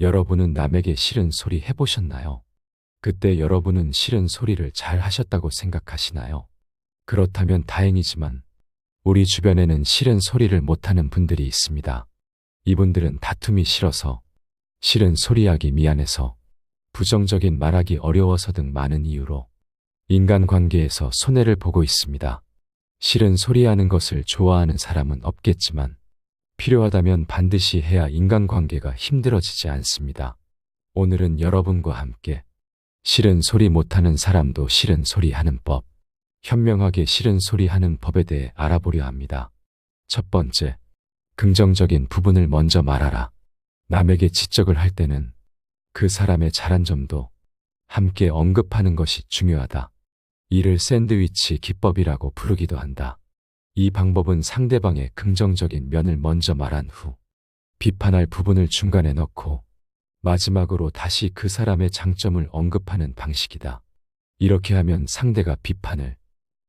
여러분은 남에게 싫은 소리 해보셨나요? 그때 여러분은 싫은 소리를 잘 하셨다고 생각하시나요? 그렇다면 다행이지만 우리 주변에는 싫은 소리를 못하는 분들이 있습니다. 이분들은 다툼이 싫어서, 싫은 소리하기 미안해서, 부정적인 말하기 어려워서 등 많은 이유로 인간관계에서 손해를 보고 있습니다. 싫은 소리하는 것을 좋아하는 사람은 없겠지만 필요하다면 반드시 해야 인간관계가 힘들어지지 않습니다. 오늘은 여러분과 함께 싫은 소리 못하는 사람도 싫은 소리 하는 법, 현명하게 싫은 소리 하는 법에 대해 알아보려 합니다. 첫 번째, 긍정적인 부분을 먼저 말하라. 남에게 지적을 할 때는 그 사람의 잘한 점도 함께 언급하는 것이 중요하다. 이를 샌드위치 기법이라고 부르기도 한다. 이 방법은 상대방의 긍정적인 면을 먼저 말한 후 비판할 부분을 중간에 넣고 마지막으로 다시 그 사람의 장점을 언급하는 방식이다. 이렇게 하면 상대가 비판을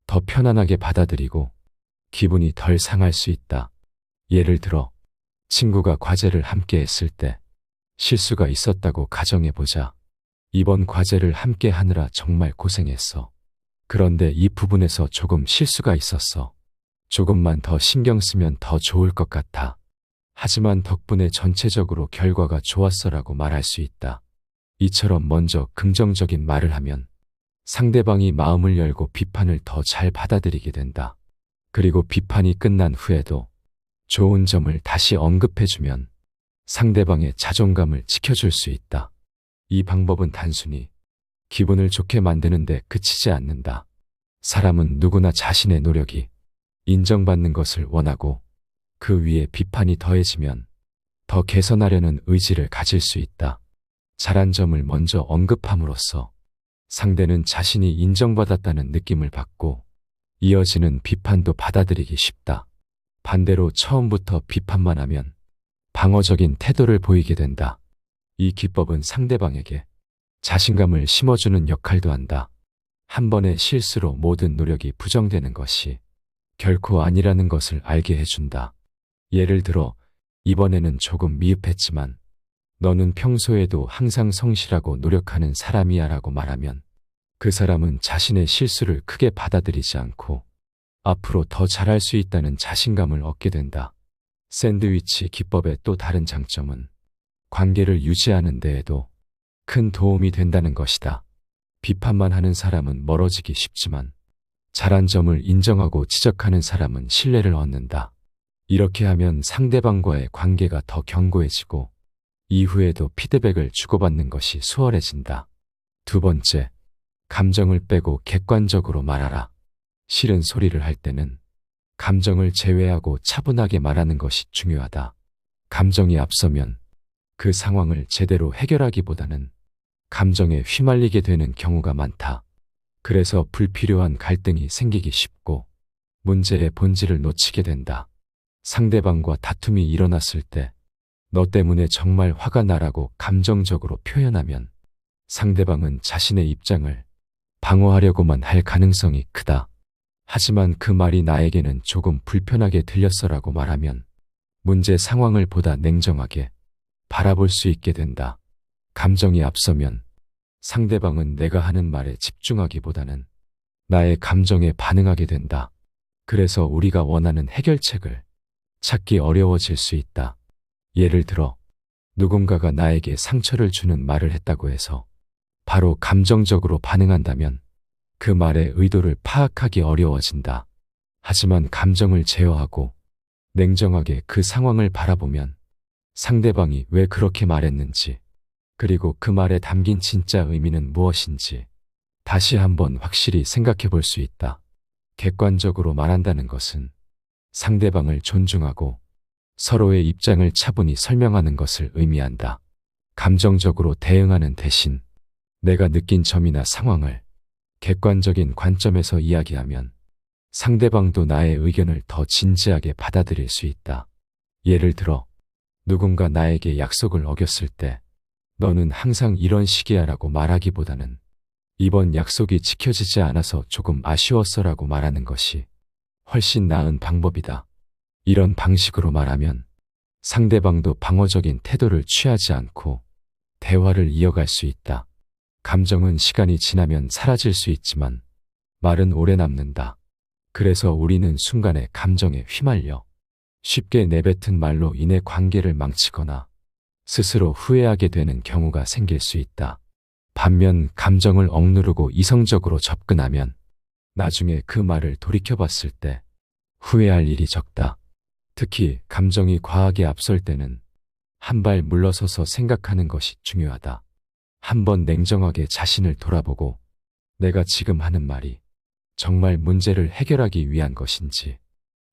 더 편안하게 받아들이고 기분이 덜 상할 수 있다. 예를 들어 친구가 과제를 함께 했을 때 실수가 있었다고 가정해보자. 이번 과제를 함께 하느라 정말 고생했어. 그런데 이 부분에서 조금 실수가 있었어. 조금만 더 신경 쓰면 더 좋을 것 같아. 하지만 덕분에 전체적으로 결과가 좋았어라고 말할 수 있다. 이처럼 먼저 긍정적인 말을 하면 상대방이 마음을 열고 비판을 더 잘 받아들이게 된다. 그리고 비판이 끝난 후에도 좋은 점을 다시 언급해주면 상대방의 자존감을 지켜줄 수 있다. 이 방법은 단순히 기분을 좋게 만드는데 그치지 않는다. 사람은 누구나 자신의 노력이 인정받는 것을 원하고 그 위에 비판이 더해지면 더 개선하려는 의지를 가질 수 있다. 잘한 점을 먼저 언급함으로써 상대는 자신이 인정받았다는 느낌을 받고 이어지는 비판도 받아들이기 쉽다. 반대로 처음부터 비판만 하면 방어적인 태도를 보이게 된다. 이 기법은 상대방에게 자신감을 심어주는 역할도 한다. 한 번의 실수로 모든 노력이 부정되는 것이 결코 아니라는 것을 알게 해준다. 예를 들어 이번에는 조금 미흡했지만 너는 평소에도 항상 성실하고 노력하는 사람이야 라고 말하면 그 사람은 자신의 실수를 크게 받아들이지 않고 앞으로 더 잘할 수 있다는 자신감을 얻게 된다. 샌드위치 기법의 또 다른 장점은 관계를 유지하는 데에도 큰 도움이 된다는 것이다. 비판만 하는 사람은 멀어지기 쉽지만 잘한 점을 인정하고 지적하는 사람은 신뢰를 얻는다. 이렇게 하면 상대방과의 관계가 더 견고해지고 이후에도 피드백을 주고받는 것이 수월해진다. 두 번째, 감정을 빼고 객관적으로 말하라. 싫은 소리를 할 때는 감정을 제외하고 차분하게 말하는 것이 중요하다. 감정이 앞서면 그 상황을 제대로 해결하기보다는 감정에 휘말리게 되는 경우가 많다. 그래서 불필요한 갈등이 생기기 쉽고 문제의 본질을 놓치게 된다. 상대방과 다툼이 일어났을 때 너 때문에 정말 화가 나라고 감정적으로 표현하면 상대방은 자신의 입장을 방어하려고만 할 가능성이 크다. 하지만 그 말이 나에게는 조금 불편하게 들렸어라고 말하면 문제 상황을 보다 냉정하게 바라볼 수 있게 된다. 감정이 앞서면 상대방은 내가 하는 말에 집중하기보다는 나의 감정에 반응하게 된다. 그래서 우리가 원하는 해결책을 찾기 어려워질 수 있다. 예를 들어 누군가가 나에게 상처를 주는 말을 했다고 해서 바로 감정적으로 반응한다면 그 말의 의도를 파악하기 어려워진다. 하지만 감정을 제어하고 냉정하게 그 상황을 바라보면 상대방이 왜 그렇게 말했는지 그리고 그 말에 담긴 진짜 의미는 무엇인지 다시 한번 확실히 생각해 볼 수 있다. 객관적으로 말한다는 것은 상대방을 존중하고 서로의 입장을 차분히 설명하는 것을 의미한다. 감정적으로 대응하는 대신 내가 느낀 점이나 상황을 객관적인 관점에서 이야기하면 상대방도 나의 의견을 더 진지하게 받아들일 수 있다. 예를 들어 누군가 나에게 약속을 어겼을 때 너는 항상 이런 식이야 라고 말하기보다는 이번 약속이 지켜지지 않아서 조금 아쉬웠어라고 말하는 것이 훨씬 나은 방법이다. 이런 방식으로 말하면 상대방도 방어적인 태도를 취하지 않고 대화를 이어갈 수 있다. 감정은 시간이 지나면 사라질 수 있지만 말은 오래 남는다. 그래서 우리는 순간의 감정에 휘말려 쉽게 내뱉은 말로 인해 관계를 망치거나 스스로 후회하게 되는 경우가 생길 수 있다. 반면 감정을 억누르고 이성적으로 접근하면 나중에 그 말을 돌이켜봤을 때 후회할 일이 적다. 특히 감정이 과하게 앞설 때는 한 발 물러서서 생각하는 것이 중요하다. 한번 냉정하게 자신을 돌아보고 내가 지금 하는 말이 정말 문제를 해결하기 위한 것인지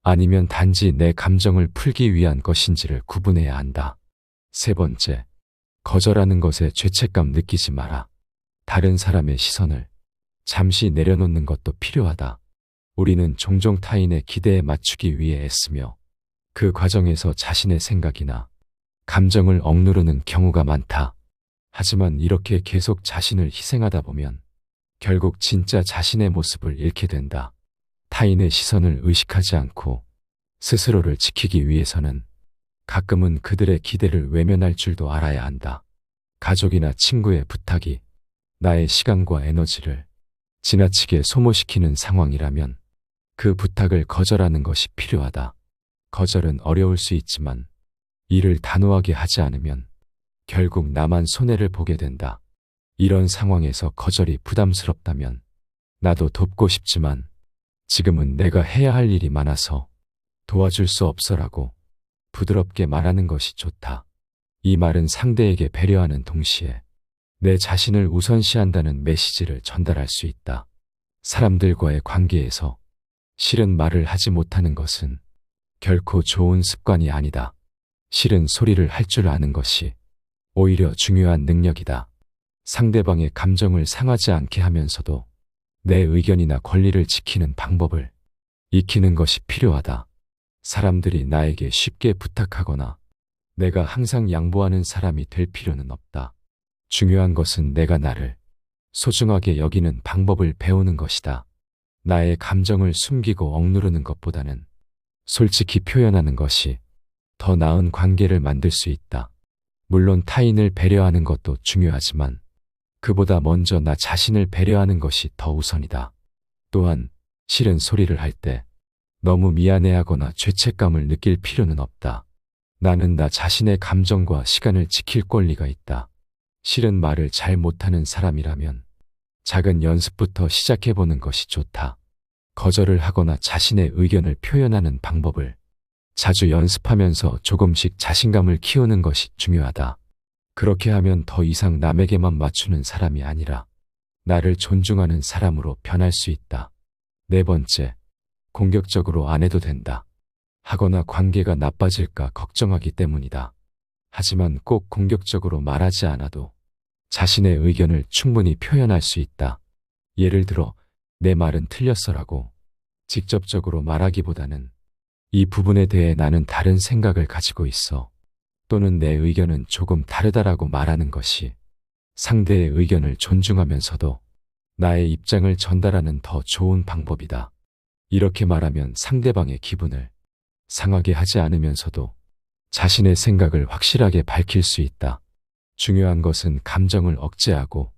아니면 단지 내 감정을 풀기 위한 것인지를 구분해야 한다. 세 번째, 거절하는 것에 죄책감 느끼지 마라. 다른 사람의 시선을 잠시 내려놓는 것도 필요하다. 우리는 종종 타인의 기대에 맞추기 위해 애쓰며 그 과정에서 자신의 생각이나 감정을 억누르는 경우가 많다. 하지만 이렇게 계속 자신을 희생하다 보면 결국 진짜 자신의 모습을 잃게 된다. 타인의 시선을 의식하지 않고 스스로를 지키기 위해서는 가끔은 그들의 기대를 외면할 줄도 알아야 한다. 가족이나 친구의 부탁이 나의 시간과 에너지를 지나치게 소모시키는 상황이라면 그 부탁을 거절하는 것이 필요하다. 거절은 어려울 수 있지만 이를 단호하게 하지 않으면 결국 나만 손해를 보게 된다. 이런 상황에서 거절이 부담스럽다면 나도 돕고 싶지만 지금은 내가 해야 할 일이 많아서 도와줄 수 없어라고 부드럽게 말하는 것이 좋다. 이 말은 상대에게 배려하는 동시에 내 자신을 우선시한다는 메시지를 전달할 수 있다. 사람들과의 관계에서 싫은 말을 하지 못하는 것은 결코 좋은 습관이 아니다. 싫은 소리를 할 줄 아는 것이 오히려 중요한 능력이다. 상대방의 감정을 상하지 않게 하면서도 내 의견이나 권리를 지키는 방법을 익히는 것이 필요하다. 사람들이 나에게 쉽게 부탁하거나 내가 항상 양보하는 사람이 될 필요는 없다. 중요한 것은 내가 나를 소중하게 여기는 방법을 배우는 것이다. 나의 감정을 숨기고 억누르는 것보다는 솔직히 표현하는 것이 더 나은 관계를 만들 수 있다. 물론 타인을 배려하는 것도 중요하지만 그보다 먼저 나 자신을 배려하는 것이 더 우선이다. 또한 싫은 소리를 할 때 너무 미안해하거나 죄책감을 느낄 필요는 없다. 나는 나 자신의 감정과 시간을 지킬 권리가 있다. 싫은 말을 잘 못하는 사람이라면 작은 연습부터 시작해보는 것이 좋다. 거절을 하거나 자신의 의견을 표현하는 방법을 자주 연습하면서 조금씩 자신감을 키우는 것이 중요하다. 그렇게 하면 더 이상 남에게만 맞추는 사람이 아니라 나를 존중하는 사람으로 변할 수 있다. 네 번째, 공격적으로 안 해도 된다. 하거나 관계가 나빠질까 걱정하기 때문이다. 하지만 꼭 공격적으로 말하지 않아도 자신의 의견을 충분히 표현할 수 있다. 예를 들어, 내 말은 틀렸어라고 직접적으로 말하기보다는 이 부분에 대해 나는 다른 생각을 가지고 있어. 또는 내 의견은 조금 다르다라고 말하는 것이 상대의 의견을 존중하면서도 나의 입장을 전달하는 더 좋은 방법이다. 이렇게 말하면 상대방의 기분을 상하게 하지 않으면서도 자신의 생각을 확실하게 밝힐 수 있다. 중요한 것은 감정을 억제하고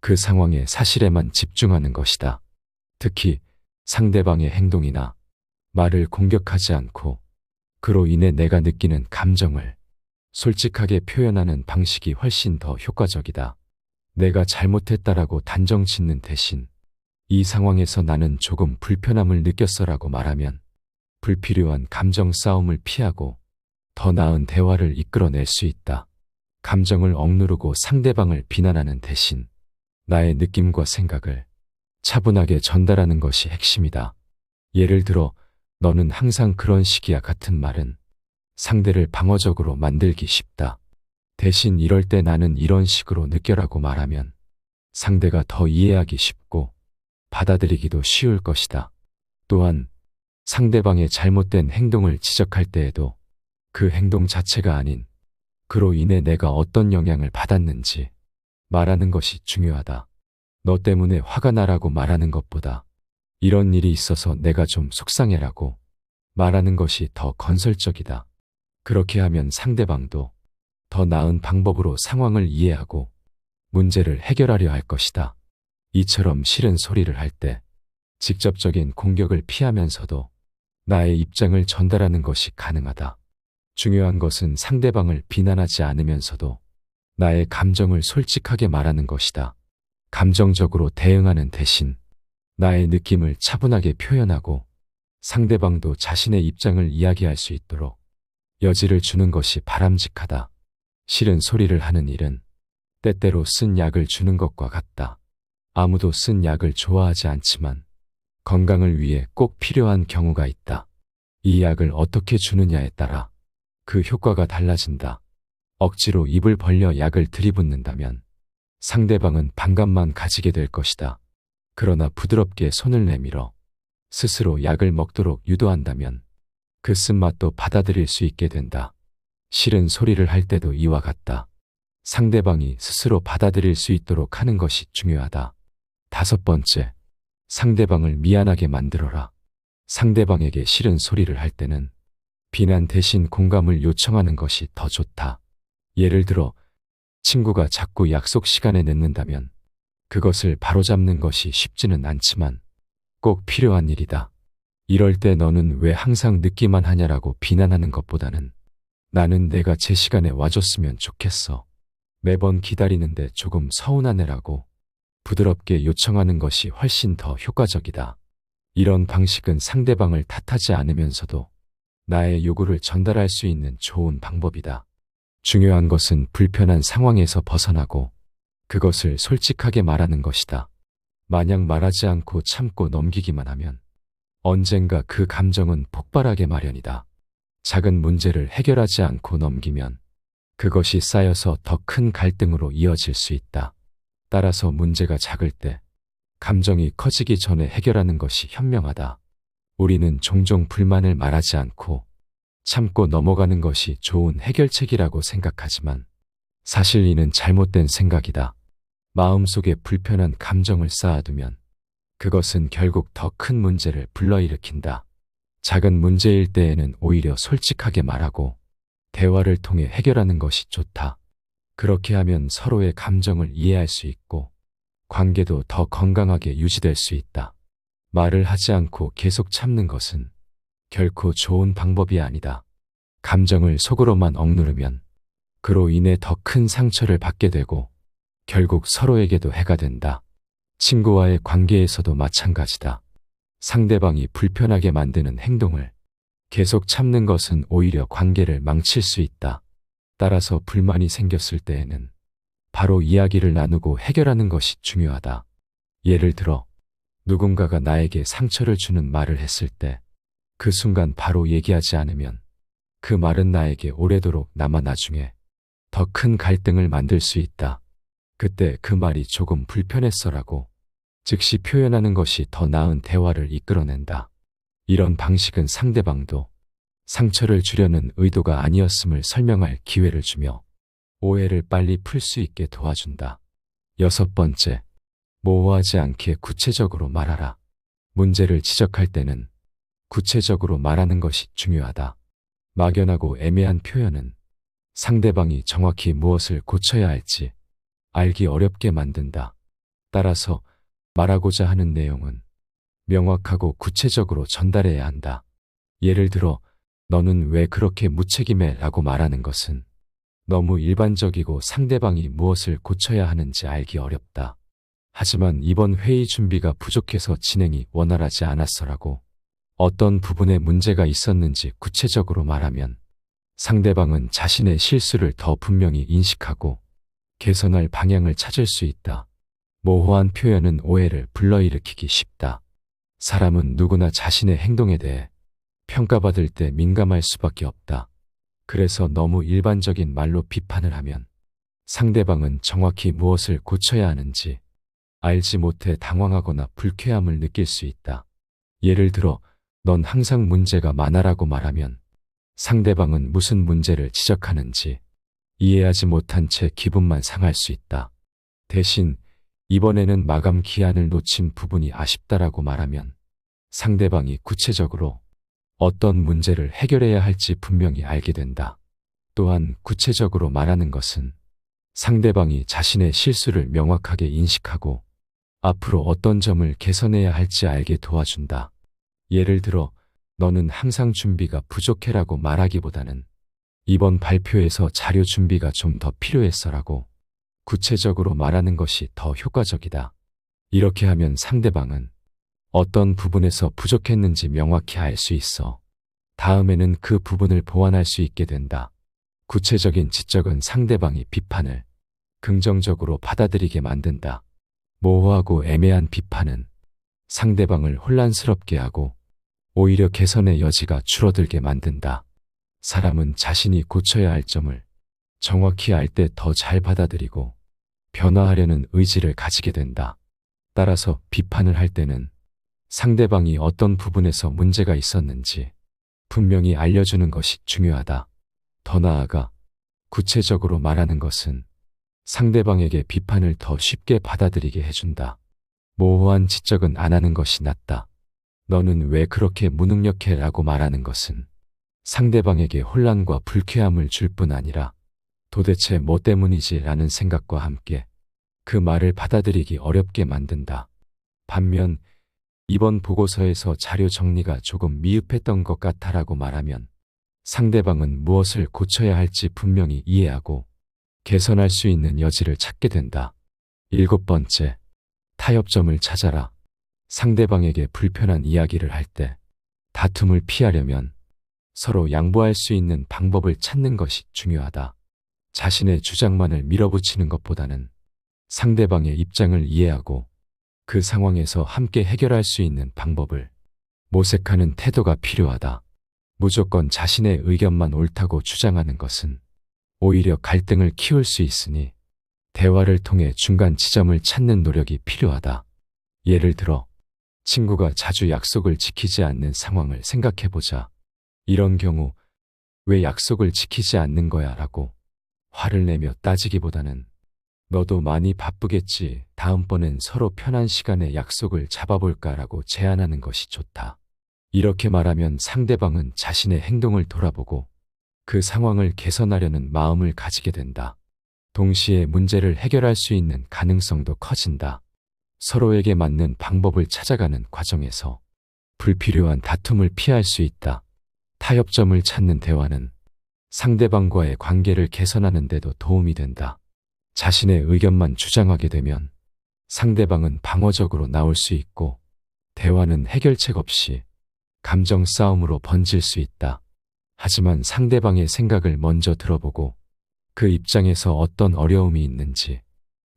그 상황의 사실에만 집중하는 것이다. 특히 상대방의 행동이나 말을 공격하지 않고 그로 인해 내가 느끼는 감정을 솔직하게 표현하는 방식이 훨씬 더 효과적이다. 내가 잘못했다라고 단정 짓는 대신 이 상황에서 나는 조금 불편함을 느꼈어라고 말하면 불필요한 감정 싸움을 피하고 더 나은 대화를 이끌어낼 수 있다. 감정을 억누르고 상대방을 비난하는 대신 나의 느낌과 생각을 차분하게 전달하는 것이 핵심이다. 예를 들어, 너는 항상 그런 식이야 같은 말은 상대를 방어적으로 만들기 쉽다. 대신 이럴 때 나는 이런 식으로 느껴라고 말하면 상대가 더 이해하기 쉽고 받아들이기도 쉬울 것이다. 또한 상대방의 잘못된 행동을 지적할 때에도 그 행동 자체가 아닌 그로 인해 내가 어떤 영향을 받았는지 말하는 것이 중요하다. 너 때문에 화가 나라고 말하는 것보다 이런 일이 있어서 내가 좀 속상해라고 말하는 것이 더 건설적이다. 그렇게 하면 상대방도 더 나은 방법으로 상황을 이해하고 문제를 해결하려 할 것이다. 이처럼 싫은 소리를 할 때 직접적인 공격을 피하면서도 나의 입장을 전달하는 것이 가능하다. 중요한 것은 상대방을 비난하지 않으면서도 나의 감정을 솔직하게 말하는 것이다. 감정적으로 대응하는 대신 나의 느낌을 차분하게 표현하고 상대방도 자신의 입장을 이야기할 수 있도록 여지를 주는 것이 바람직하다. 싫은 소리를 하는 일은 때때로 쓴 약을 주는 것과 같다. 아무도 쓴 약을 좋아하지 않지만 건강을 위해 꼭 필요한 경우가 있다. 이 약을 어떻게 주느냐에 따라 그 효과가 달라진다. 억지로 입을 벌려 약을 들이붓는다면 상대방은 반감만 가지게 될 것이다. 그러나 부드럽게 손을 내밀어 스스로 약을 먹도록 유도한다면 그 쓴맛도 받아들일 수 있게 된다. 싫은 소리를 할 때도 이와 같다. 상대방이 스스로 받아들일 수 있도록 하는 것이 중요하다. 5번째, 상대방을 미안하게 만들어라. 상대방에게 싫은 소리를 할 때는 비난 대신 공감을 요청하는 것이 더 좋다. 예를 들어 친구가 자꾸 약속 시간에 늦는다면 그것을 바로잡는 것이 쉽지는 않지만 꼭 필요한 일이다. 이럴 때 너는 왜 항상 늦기만 하냐라고 비난하는 것보다는 나는 내가 제 시간에 와줬으면 좋겠어. 매번 기다리는데 조금 서운하네라고 부드럽게 요청하는 것이 훨씬 더 효과적이다. 이런 방식은 상대방을 탓하지 않으면서도 나의 요구를 전달할 수 있는 좋은 방법이다. 중요한 것은 불편한 상황에서 벗어나고 그것을 솔직하게 말하는 것이다. 만약 말하지 않고 참고 넘기기만 하면 언젠가 그 감정은 폭발하게 마련이다. 작은 문제를 해결하지 않고 넘기면 그것이 쌓여서 더 큰 갈등으로 이어질 수 있다. 따라서 문제가 작을 때 감정이 커지기 전에 해결하는 것이 현명하다. 우리는 종종 불만을 말하지 않고 참고 넘어가는 것이 좋은 해결책이라고 생각하지만 사실 이는 잘못된 생각이다. 마음속에 불편한 감정을 쌓아두면 그것은 결국 더 큰 문제를 불러일으킨다. 작은 문제일 때에는 오히려 솔직하게 말하고 대화를 통해 해결하는 것이 좋다. 그렇게 하면 서로의 감정을 이해할 수 있고 관계도 더 건강하게 유지될 수 있다. 말을 하지 않고 계속 참는 것은 결코 좋은 방법이 아니다. 감정을 속으로만 억누르면 그로 인해 더 큰 상처를 받게 되고 결국 서로에게도 해가 된다. 친구와의 관계에서도 마찬가지다. 상대방이 불편하게 만드는 행동을 계속 참는 것은 오히려 관계를 망칠 수 있다. 따라서 불만이 생겼을 때에는 바로 이야기를 나누고 해결하는 것이 중요하다. 예를 들어 누군가가 나에게 상처를 주는 말을 했을 때 그 순간 바로 얘기하지 않으면 그 말은 나에게 오래도록 남아 나중에 더 큰 갈등을 만들 수 있다. 그때 그 말이 조금 불편했어라고 즉시 표현하는 것이 더 나은 대화를 이끌어낸다. 이런 방식은 상대방도 상처를 주려는 의도가 아니었음을 설명할 기회를 주며 오해를 빨리 풀 수 있게 도와준다. 6번째, 모호하지 않게 구체적으로 말하라. 문제를 지적할 때는 구체적으로 말하는 것이 중요하다. 막연하고 애매한 표현은 상대방이 정확히 무엇을 고쳐야 할지 알기 어렵게 만든다. 따라서 말하고자 하는 내용은 명확하고 구체적으로 전달해야 한다. 예를 들어 너는 왜 그렇게 무책임해? 라고 말하는 것은 너무 일반적이고 상대방이 무엇을 고쳐야 하는지 알기 어렵다. 하지만 이번 회의 준비가 부족해서 진행이 원활하지 않았어라고 어떤 부분에 문제가 있었는지 구체적으로 말하면 상대방은 자신의 실수를 더 분명히 인식하고 개선할 방향을 찾을 수 있다. 모호한 표현은 오해를 불러일으키기 쉽다. 사람은 누구나 자신의 행동에 대해 평가받을 때 민감할 수밖에 없다. 그래서 너무 일반적인 말로 비판을 하면 상대방은 정확히 무엇을 고쳐야 하는지 알지 못해 당황하거나 불쾌함을 느낄 수 있다. 예를 들어 넌 항상 문제가 많아라고 말하면 상대방은 무슨 문제를 지적하는지 이해하지 못한 채 기분만 상할 수 있다. 대신 이번에는 마감 기한을 놓친 부분이 아쉽다라고 말하면 상대방이 구체적으로 어떤 문제를 해결해야 할지 분명히 알게 된다. 또한 구체적으로 말하는 것은 상대방이 자신의 실수를 명확하게 인식하고 앞으로 어떤 점을 개선해야 할지 알게 도와준다. 예를 들어, 너는 항상 준비가 부족해라고 말하기보다는 이번 발표에서 자료 준비가 좀 더 필요했어라고 구체적으로 말하는 것이 더 효과적이다. 이렇게 하면 상대방은 어떤 부분에서 부족했는지 명확히 알 수 있어 다음에는 그 부분을 보완할 수 있게 된다. 구체적인 지적은 상대방이 비판을 긍정적으로 받아들이게 만든다. 모호하고 애매한 비판은 상대방을 혼란스럽게 하고 오히려 개선의 여지가 줄어들게 만든다. 사람은 자신이 고쳐야 할 점을 정확히 알 때 더 잘 받아들이고 변화하려는 의지를 가지게 된다. 따라서 비판을 할 때는 상대방이 어떤 부분에서 문제가 있었는지 분명히 알려주는 것이 중요하다. 더 나아가 구체적으로 말하는 것은 상대방에게 비판을 더 쉽게 받아들이게 해준다. 모호한 지적은 안 하는 것이 낫다. 너는 왜 그렇게 무능력해? 라고 말하는 것은 상대방에게 혼란과 불쾌함을 줄 뿐 아니라 도대체 뭐 때문이지? 라는 생각과 함께 그 말을 받아들이기 어렵게 만든다. 반면 이번 보고서에서 자료 정리가 조금 미흡했던 것 같아라고 말하면 상대방은 무엇을 고쳐야 할지 분명히 이해하고 개선할 수 있는 여지를 찾게 된다. 7번째, 타협점을 찾아라. 상대방에게 불편한 이야기를 할 때 다툼을 피하려면 서로 양보할 수 있는 방법을 찾는 것이 중요하다. 자신의 주장만을 밀어붙이는 것보다는 상대방의 입장을 이해하고 그 상황에서 함께 해결할 수 있는 방법을 모색하는 태도가 필요하다. 무조건 자신의 의견만 옳다고 주장하는 것은 오히려 갈등을 키울 수 있으니 대화를 통해 중간 지점을 찾는 노력이 필요하다. 예를 들어, 친구가 자주 약속을 지키지 않는 상황을 생각해보자. 이런 경우, 왜 약속을 지키지 않는 거야? 라고 화를 내며 따지기보다는 너도 많이 바쁘겠지. 다음번엔 서로 편한 시간에 약속을 잡아볼까? 라고 제안하는 것이 좋다. 이렇게 말하면 상대방은 자신의 행동을 돌아보고 그 상황을 개선하려는 마음을 가지게 된다. 동시에 문제를 해결할 수 있는 가능성도 커진다. 서로에게 맞는 방법을 찾아가는 과정에서 불필요한 다툼을 피할 수 있다. 타협점을 찾는 대화는 상대방과의 관계를 개선하는 데도 도움이 된다. 자신의 의견만 주장하게 되면 상대방은 방어적으로 나올 수 있고 대화는 해결책 없이 감정 싸움으로 번질 수 있다. 하지만 상대방의 생각을 먼저 들어보고 그 입장에서 어떤 어려움이 있는지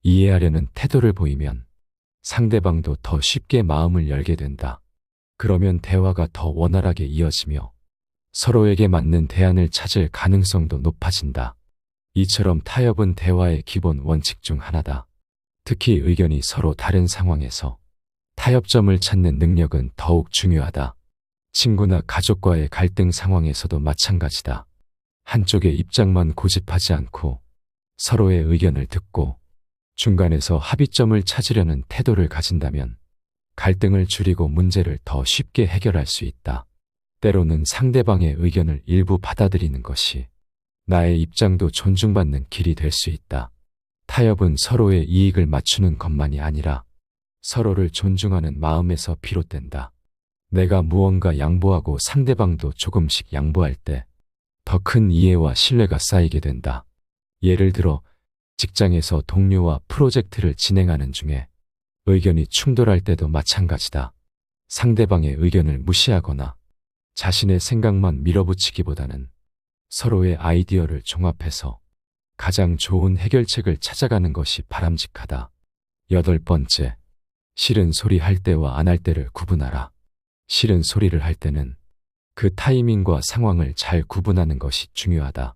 이해하려는 태도를 보이면 상대방도 더 쉽게 마음을 열게 된다. 그러면 대화가 더 원활하게 이어지며 서로에게 맞는 대안을 찾을 가능성도 높아진다. 이처럼 타협은 대화의 기본 원칙 중 하나다. 특히 의견이 서로 다른 상황에서 타협점을 찾는 능력은 더욱 중요하다. 친구나 가족과의 갈등 상황에서도 마찬가지다. 한쪽의 입장만 고집하지 않고 서로의 의견을 듣고 중간에서 합의점을 찾으려는 태도를 가진다면 갈등을 줄이고 문제를 더 쉽게 해결할 수 있다. 때로는 상대방의 의견을 일부 받아들이는 것이 나의 입장도 존중받는 길이 될 수 있다. 타협은 서로의 이익을 맞추는 것만이 아니라 서로를 존중하는 마음에서 비롯된다. 내가 무언가 양보하고 상대방도 조금씩 양보할 때 더 큰 이해와 신뢰가 쌓이게 된다. 예를 들어 직장에서 동료와 프로젝트를 진행하는 중에 의견이 충돌할 때도 마찬가지다. 상대방의 의견을 무시하거나 자신의 생각만 밀어붙이기보다는 서로의 아이디어를 종합해서 가장 좋은 해결책을 찾아가는 것이 바람직하다. 8번째, 싫은 소리 할 때와 안 할 때를 구분하라. 싫은 소리를 할 때는 그 타이밍과 상황을 잘 구분하는 것이 중요하다.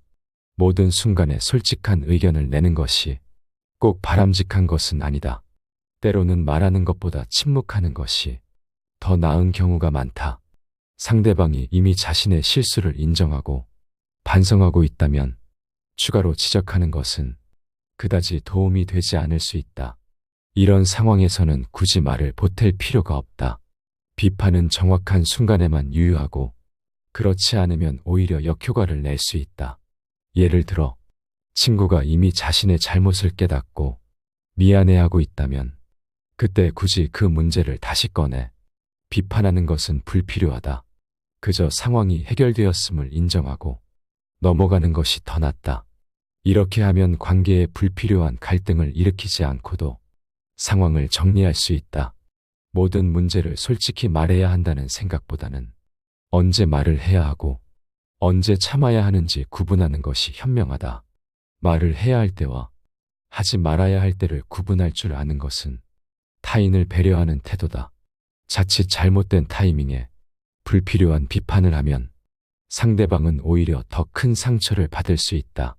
모든 순간에 솔직한 의견을 내는 것이 꼭 바람직한 것은 아니다. 때로는 말하는 것보다 침묵하는 것이 더 나은 경우가 많다. 상대방이 이미 자신의 실수를 인정하고 반성하고 있다면 추가로 지적하는 것은 그다지 도움이 되지 않을 수 있다. 이런 상황에서는 굳이 말을 보탤 필요가 없다. 비판은 정확한 순간에만 유효하고 그렇지 않으면 오히려 역효과를 낼 수 있다. 예를 들어 친구가 이미 자신의 잘못을 깨닫고 미안해하고 있다면 그때 굳이 그 문제를 다시 꺼내 비판하는 것은 불필요하다. 그저 상황이 해결되었음을 인정하고 넘어가는 것이 더 낫다. 이렇게 하면 관계에 불필요한 갈등을 일으키지 않고도 상황을 정리할 수 있다. 모든 문제를 솔직히 말해야 한다는 생각보다는 언제 말을 해야 하고 언제 참아야 하는지 구분하는 것이 현명하다. 말을 해야 할 때와 하지 말아야 할 때를 구분할 줄 아는 것은 타인을 배려하는 태도다. 자칫 잘못된 타이밍에 불필요한 비판을 하면 상대방은 오히려 더 큰 상처를 받을 수 있다.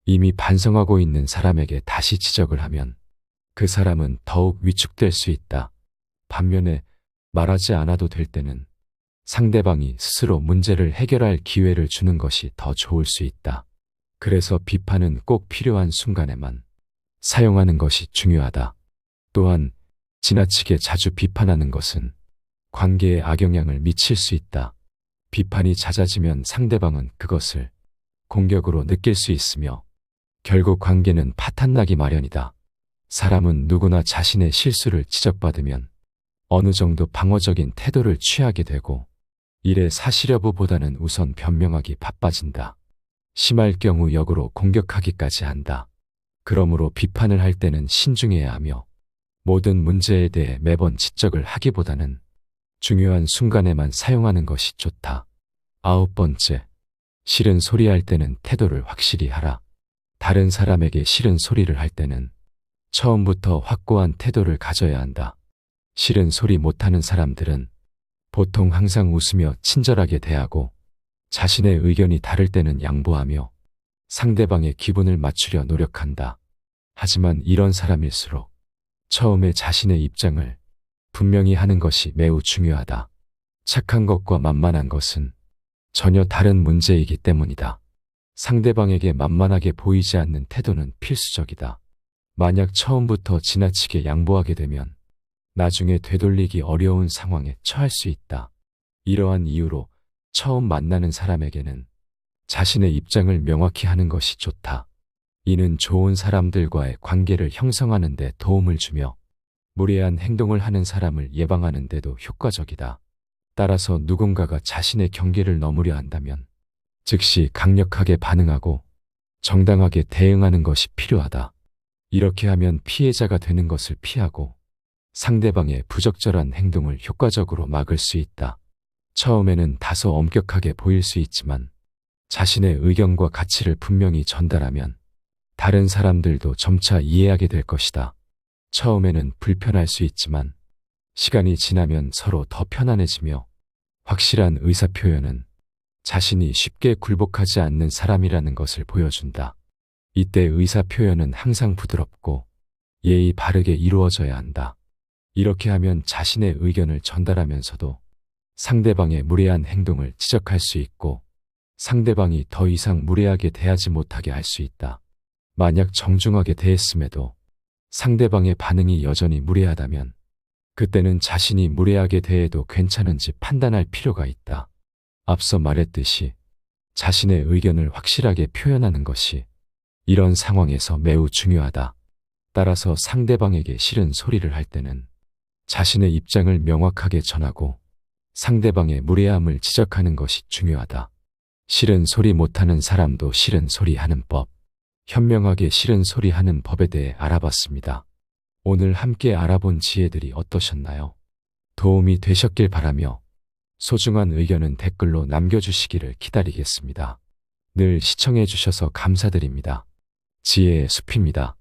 이미 반성하고 있는 사람에게 다시 지적을 하면 그 사람은 더욱 위축될 수 있다. 반면에 말하지 않아도 될 때는 상대방이 스스로 문제를 해결할 기회를 주는 것이 더 좋을 수 있다. 그래서 비판은 꼭 필요한 순간에만 사용하는 것이 중요하다. 또한 지나치게 자주 비판하는 것은 관계에 악영향을 미칠 수 있다. 비판이 잦아지면 상대방은 그것을 공격으로 느낄 수 있으며 결국 관계는 파탄나기 마련이다. 사람은 누구나 자신의 실수를 지적받으면 어느 정도 방어적인 태도를 취하게 되고 일의 사실 여부보다는 우선 변명하기 바빠진다. 심할 경우 역으로 공격하기까지 한다. 그러므로 비판을 할 때는 신중해야 하며 모든 문제에 대해 매번 지적을 하기보다는 중요한 순간에만 사용하는 것이 좋다. 9번째, 싫은 소리 할 때는 태도를 확실히 하라. 다른 사람에게 싫은 소리를 할 때는 처음부터 확고한 태도를 가져야 한다. 싫은 소리 못하는 사람들은 보통 항상 웃으며 친절하게 대하고 자신의 의견이 다를 때는 양보하며 상대방의 기분을 맞추려 노력한다. 하지만 이런 사람일수록 처음에 자신의 입장을 분명히 하는 것이 매우 중요하다. 착한 것과 만만한 것은 전혀 다른 문제이기 때문이다. 상대방에게 만만하게 보이지 않는 태도는 필수적이다. 만약 처음부터 지나치게 양보하게 되면 나중에 되돌리기 어려운 상황에 처할 수 있다. 이러한 이유로 처음 만나는 사람에게는 자신의 입장을 명확히 하는 것이 좋다. 이는 좋은 사람들과의 관계를 형성하는 데 도움을 주며 무례한 행동을 하는 사람을 예방하는 데도 효과적이다. 따라서 누군가가 자신의 경계를 넘으려 한다면 즉시 강력하게 반응하고 정당하게 대응하는 것이 필요하다. 이렇게 하면 피해자가 되는 것을 피하고 상대방의 부적절한 행동을 효과적으로 막을 수 있다. 처음에는 다소 엄격하게 보일 수 있지만 자신의 의견과 가치를 분명히 전달하면 다른 사람들도 점차 이해하게 될 것이다. 처음에는 불편할 수 있지만 시간이 지나면 서로 더 편안해지며 확실한 의사표현은 자신이 쉽게 굴복하지 않는 사람이라는 것을 보여준다. 이때 의사표현은 항상 부드럽고 예의 바르게 이루어져야 한다. 이렇게 하면 자신의 의견을 전달하면서도 상대방의 무례한 행동을 지적할 수 있고 상대방이 더 이상 무례하게 대하지 못하게 할 수 있다. 만약 정중하게 대했음에도 상대방의 반응이 여전히 무례하다면 그때는 자신이 무례하게 대해도 괜찮은지 판단할 필요가 있다. 앞서 말했듯이 자신의 의견을 확실하게 표현하는 것이 이런 상황에서 매우 중요하다. 따라서 상대방에게 싫은 소리를 할 때는 자신의 입장을 명확하게 전하고 상대방의 무례함을 지적하는 것이 중요하다. 싫은 소리 못하는 사람도 싫은 소리 하는 법. 현명하게 싫은 소리 하는 법에 대해 알아봤습니다. 오늘 함께 알아본 지혜들이 어떠셨나요? 도움이 되셨길 바라며 소중한 의견은 댓글로 남겨주시기를 기다리겠습니다. 늘 시청해 주셔서 감사드립니다. 지혜의 숲입니다.